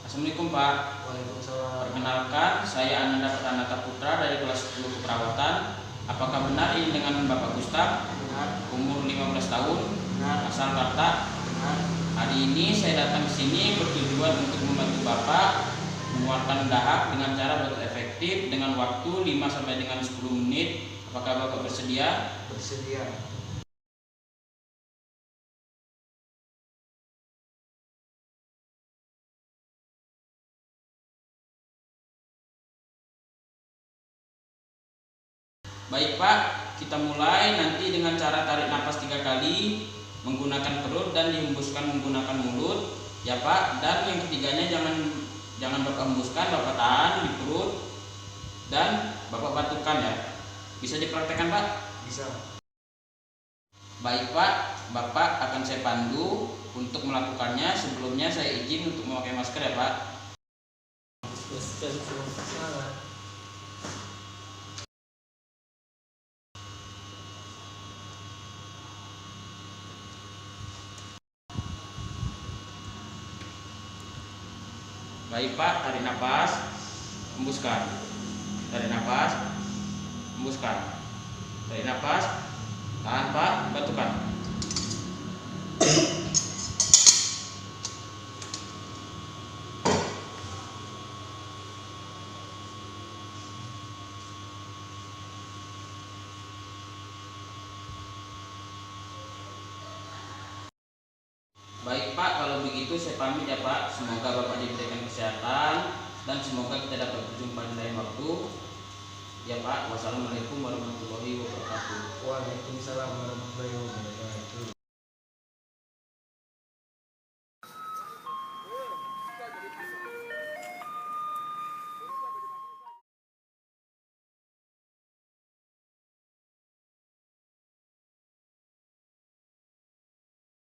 Assalamualaikum Pak. Waalaikumsalam. Perkenalkan, saya Ananda Pranata Putra dari kelas 10 keperawatan. Apakah benar ini dengan Bapak Gustaf? Benar. Umur 15 tahun, Benar. asal Karta. Benar. Hari ini saya datang ke sini bertujuan untuk membantu Bapak mengeluarkan dahak dengan cara efektif dengan waktu 5 sampai dengan 10 menit. Apakah Bapak bersedia? Bersedia. Baik Pak, kita mulai nanti dengan cara tarik nafas 3 kali menggunakan perut dan dihembuskan menggunakan mulut ya Pak. Dan yang ketiganya jangan Bapak hembuskan, Bapak tahan di perut dan Bapak batukan ya. Bisa dipraktekkan Pak? Bisa. Baik Pak, Bapak akan saya pandu untuk melakukannya. Sebelumnya saya izin untuk memakai masker ya Pak. Baik Pak, tarik nafas, hembuskan. Tarik nafas, hembuskan. Tarik nafas, tahan Pak, batukan. Baik Pak, kalau begitu saya pamit ya Pak. Semoga Bapak diberikan kesehatan dan semoga kita dapat berjumpa di lain waktu. Ya Pak, wassalamualaikum warahmatullahi wabarakatuh. Waalaikumsalam warahmatullahi wabarakatuh.